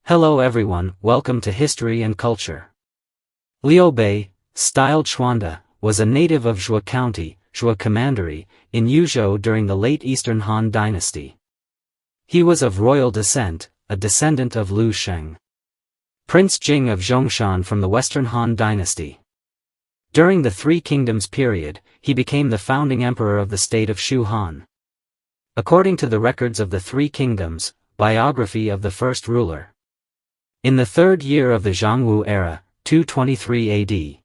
Hello everyone, welcome to History and Culture. Liu Bei, styled Xuanda, was a native of Zhuge County, Zhuge Commandery, in Yuzhou during the late Eastern Han Dynasty. He was of royal descent, a descendant of Liu Sheng, Prince Jing of Zhongshan from the Western Han Dynasty. During the Three Kingdoms period, he became the founding emperor of the state of Shu Han. According to the records of the Three Kingdoms, biography of the first ruler. In the third year of the Zhang era, 223 AD,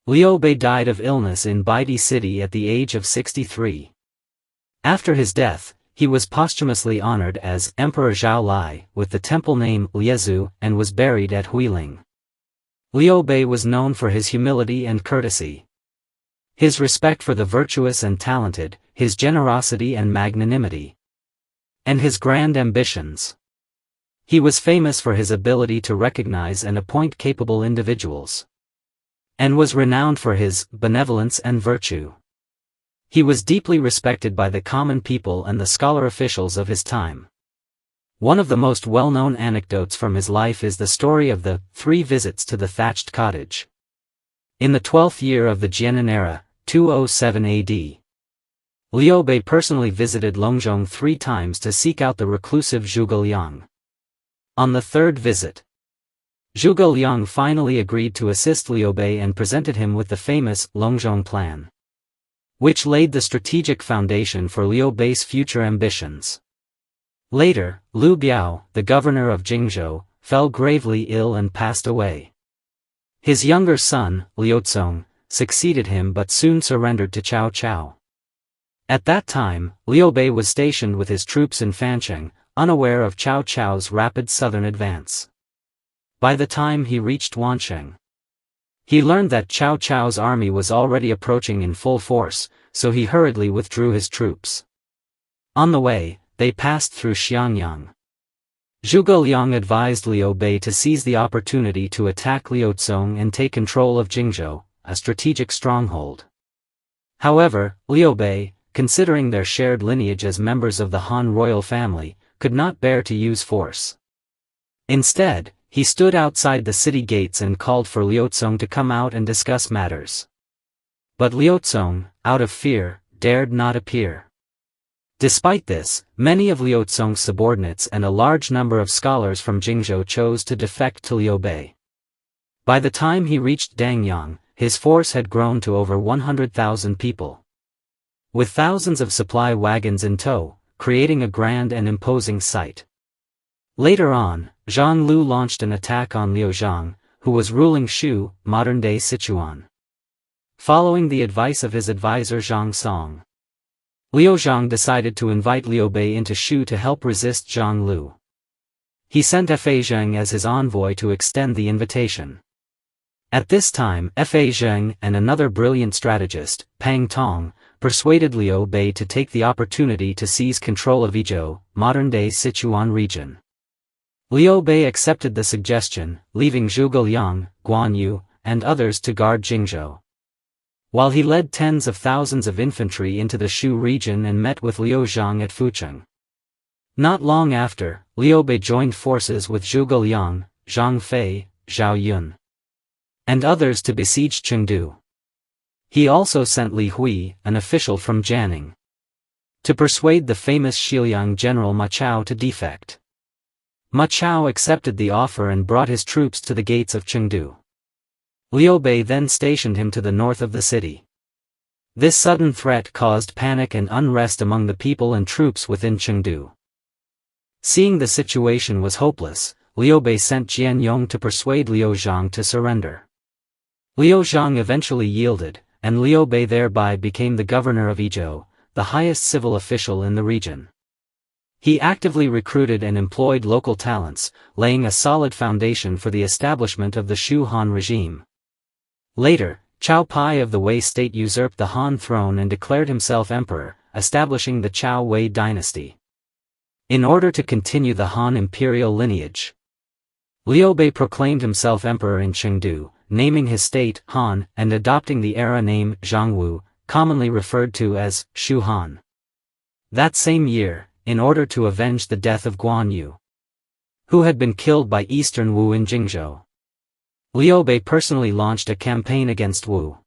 Liu Bei died of illness in Baidi city at the age of 63. After his death, he was posthumously honored as Emperor Zhao Lai with the temple name Liezu and was buried at Huiling. Liu Bei was known for his humility and courtesy, his respect for the virtuous and talented, his generosity and magnanimity, and his grand ambitions. He was famous for his ability to recognize and appoint capable individuals, and was renowned for his benevolence and virtue. He was deeply respected by the common people and the scholar officials of his time. One of the most well-known anecdotes from his life is the story of the 3 visits to the thatched cottage. In the 12th year of the Jianan era, 207 AD, Liu Bei personally visited Hongzhang 3 times to seek out the reclusive Zhuge Liang. On the 3rd visit, Zhuge Liang finally agreed to assist Liu Bei and presented him with the famous Hongzhang plan, which laid the strategic foundation for Liu Bei's future ambitions. Later, Liu Biao, the governor of Jingzhou, fell gravely ill and passed away. His younger son, Liu Zong, succeeded him but soon surrendered to Cao Cao. At that time, Liu Bei was stationed with his troops in Fancheng, unaware of Cao Cao's rapid southern advance. By the time he reached Wansheng, he learned that Cao Cao's army was already approaching in full force, so he hurriedly withdrew his troops. On the way, they passed through Xiangyang. Zhuge Liang advised Liu Bei to seize the opportunity to attack Liu Zong and take control of Jingzhou, a strategic stronghold. However, Liu Bei, considering their shared lineage as members of the Han royal family, could not bear to use force. Instead, he stood outside the city gates and called for Liu Zong to come out and discuss matters. But Liu Zong, out of fear, dared not appear. Despite this, many of Liu Zong's subordinates and a large number of scholars from Jingzhou chose to defect to Liu Bei. By the time he reached Dangyang, his force had grown to over 100,000 people, with thousands of supply wagons in tow, creating a grand and imposing sight. Later on, Zhang Lu launched an attack on Liu Zhang, who was ruling Shu, modern-day Sichuan. Following the advice of his advisor Zhang Song, Liu Zhang decided to invite Liu Bei into Shu to help resist Zhang Lu. He sent Fa Zheng as his envoy to extend the invitation. At this time, Fa Zheng and another brilliant strategist, Pang Tong, persuaded Liu Bei to take the opportunity to seize control of Yizhou, modern-day Sichuan region. Liu Bei accepted the suggestion, leaving Zhuge Liang, Guan Yu, and others to guard Jingzhou, while he led tens of thousands of infantry into the Shu region and met with Liu Zhang at Fucheng. Not long after, Liu Bei joined forces with Zhuge Liang, Zhang Fei, Zhao Yun, and others to besiege Chengdu. He also sent Li Hui, an official from Jianing, to persuade the famous Xiliang general Ma Chao to defect. Ma Chao accepted the offer and brought his troops to the gates of Chengdu. Liu Bei then stationed him to the north of the city. This sudden threat caused panic and unrest among the people and troops within Chengdu. Seeing the situation was hopeless, Liu Bei sent Jian Yong to persuade Liu Zhang to surrender. Liu Zhang eventually yielded, and Liu Bei thereby became the governor of Yizhou, the highest civil official in the region. He actively recruited and employed local talents, laying a solid foundation for the establishment of the Shu Han regime. Later, Cao Pai of the Wei state usurped the Han throne and declared himself emperor, establishing the Cao Wei dynasty. In order to continue the Han imperial lineage, Liu Bei proclaimed himself emperor in Chengdu, naming his state Han and adopting the era name Zhangwu, commonly referred to as Shu Han. That same year, in order to avenge the death of Guan Yu, who had been killed by Eastern Wu in Jingzhou. Liu Bei personally launched a campaign against Wu.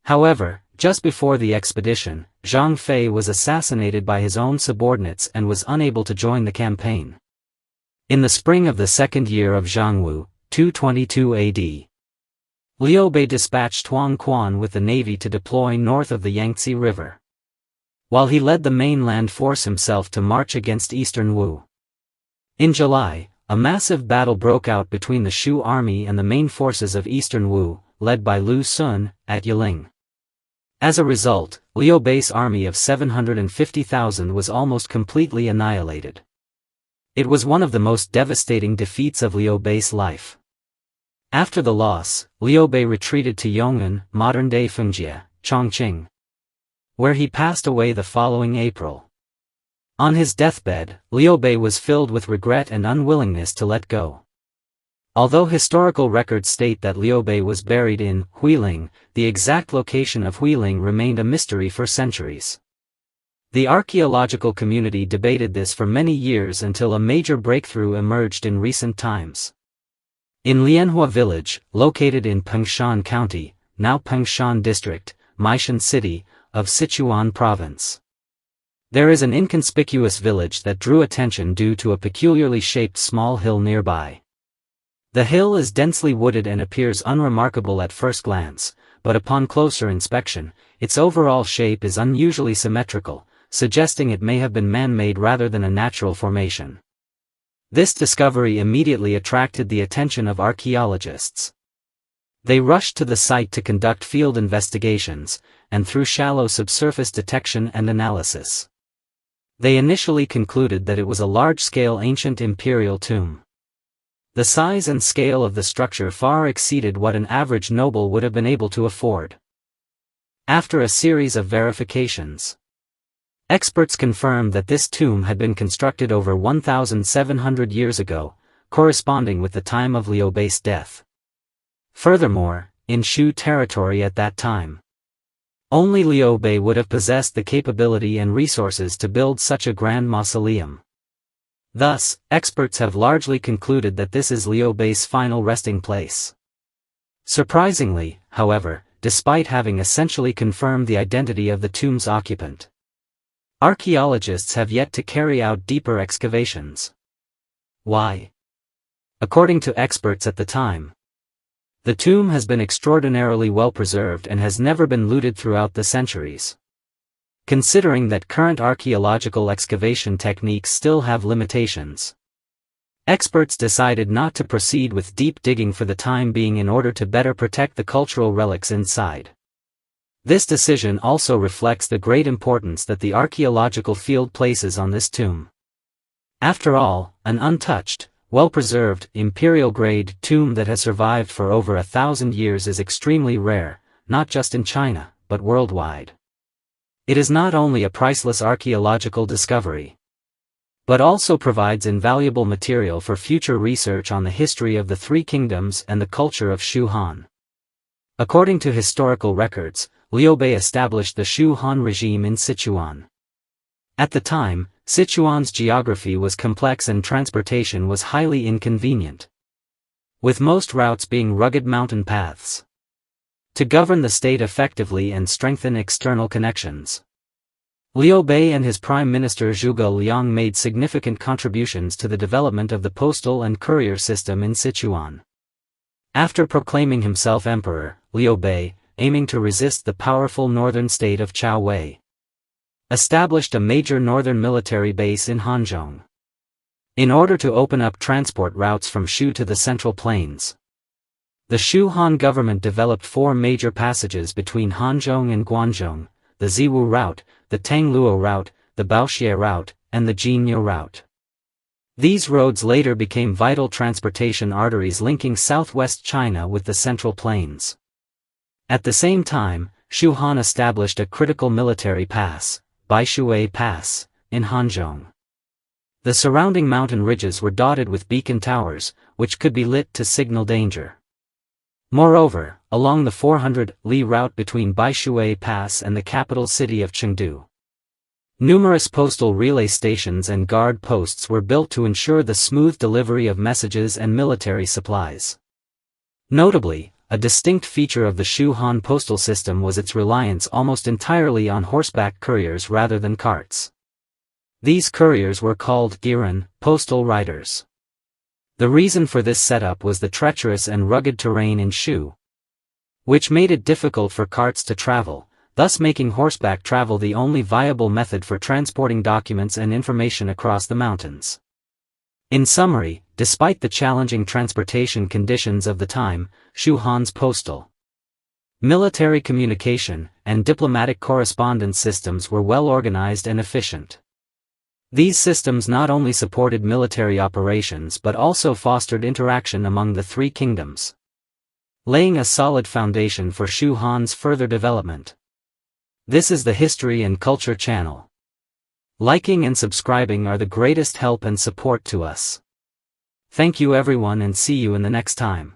However, just before the expedition, Zhang Fei was assassinated by his own subordinates and was unable to join the campaign. In the spring of the second year of Zhang Wu, 222 AD, Liu Bei dispatched Huang Quan with the navy to deploy north of the Yangtze River, while he led the mainland force himself to march against Eastern Wu. In July, a massive battle broke out between the Shu army and the main forces of Eastern Wu, led by Lu Sun, at Huiling. As a result, Liu Bei's army of 750,000 was almost completely annihilated. It was one of the most devastating defeats of Liu Bei's life. After the loss, Liu Bei retreated to Yong'an, modern-day Fengjie, Chongqing, where he passed away the following April. On his deathbed, Liu Bei was filled with regret and unwillingness to let go. Although historical records state that Liu Bei was buried in Huiling, the exact location of Huiling remained a mystery for centuries. The archaeological community debated this for many years until a major breakthrough emerged in recent times. In Lianhua village, located in Pengshan County, now Pengshan District, Maishan City, of Sichuan Province, there is an inconspicuous village that drew attention due to a peculiarly shaped small hill nearby. The hill is densely wooded and appears unremarkable at first glance, but upon closer inspection, its overall shape is unusually symmetrical, suggesting it may have been man-made rather than a natural formation. This discovery immediately attracted the attention of archaeologists. They rushed to the site to conduct field investigations, and through shallow subsurface detection and analysis, they initially concluded that it was a large-scale ancient imperial tomb. The size and scale of the structure far exceeded what an average noble would have been able to afford. After a series of verifications, experts confirmed that this tomb had been constructed over 1,700 years ago, corresponding with the time of Liu Bei's death. Furthermore, in Shu territory at that time, only Liu Bei would have possessed the capability and resources to build such a grand mausoleum. Thus, experts have largely concluded that this is Liu Bei's final resting place. Surprisingly, however, despite having essentially confirmed the identity of the tomb's occupant, archaeologists have yet to carry out deeper excavations. Why? According to experts at the time, the tomb has been extraordinarily well preserved and has never been looted throughout the centuries. Considering that current archaeological excavation techniques still have limitations, experts decided not to proceed with deep digging for the time being in order to better protect the cultural relics inside. This decision also reflects the great importance that the archaeological field places on this tomb. After all, an untouched, well-preserved, imperial-grade tomb that has survived for over 1,000 years is extremely rare, not just in China, but worldwide. It is not only a priceless archaeological discovery, but also provides invaluable material for future research on the history of the Three Kingdoms and the culture of Shu Han. According to historical records, Liu Bei established the Shu Han regime in Sichuan. At the time, Sichuan's geography was complex and transportation was highly inconvenient, with most routes being rugged mountain paths. To govern the state effectively and strengthen external connections, Liu Bei and his Prime Minister Zhuge Liang made significant contributions to the development of the postal and courier system in Sichuan. After proclaiming himself emperor, Liu Bei, aiming to resist the powerful northern state of Chao Wei, established a major northern military base in Hongzhang. In order to open up transport routes from Shu to the Central Plains, the Shu Han government developed four major passages between Hongzhang and Guanzhong: the Ziwu route, the Tangluo route, the Baoxie route, and the Jinyu route. These roads later became vital transportation arteries linking southwest China with the Central Plains. At the same time, Shu Han established a critical military pass, Baishui Pass, in Hongzhang. The surrounding mountain ridges were dotted with beacon towers, which could be lit to signal danger. Moreover, along the 400 li route between Baishui Pass and the capital city of Chengdu, Numerous postal relay stations and guard posts were built to ensure the smooth delivery of messages and military supplies. Notably, a distinct feature of the Shu Han postal system was its reliance almost entirely on horseback couriers rather than carts. These couriers were called giran, postal riders. The reason for this setup was the treacherous and rugged terrain in Shu, which made it difficult for carts to travel, thus making horseback travel the only viable method for transporting documents and information across the mountains. In summary, despite the challenging transportation conditions of the time, Shu Han's postal, military communication, and diplomatic correspondence systems were well organized and efficient. These systems not only supported military operations but also fostered interaction among the three kingdoms, laying a solid foundation for Shu Han's further development. This is the History and Culture channel. Liking and subscribing are the greatest help and support to us. Thank you everyone and see you in the next time.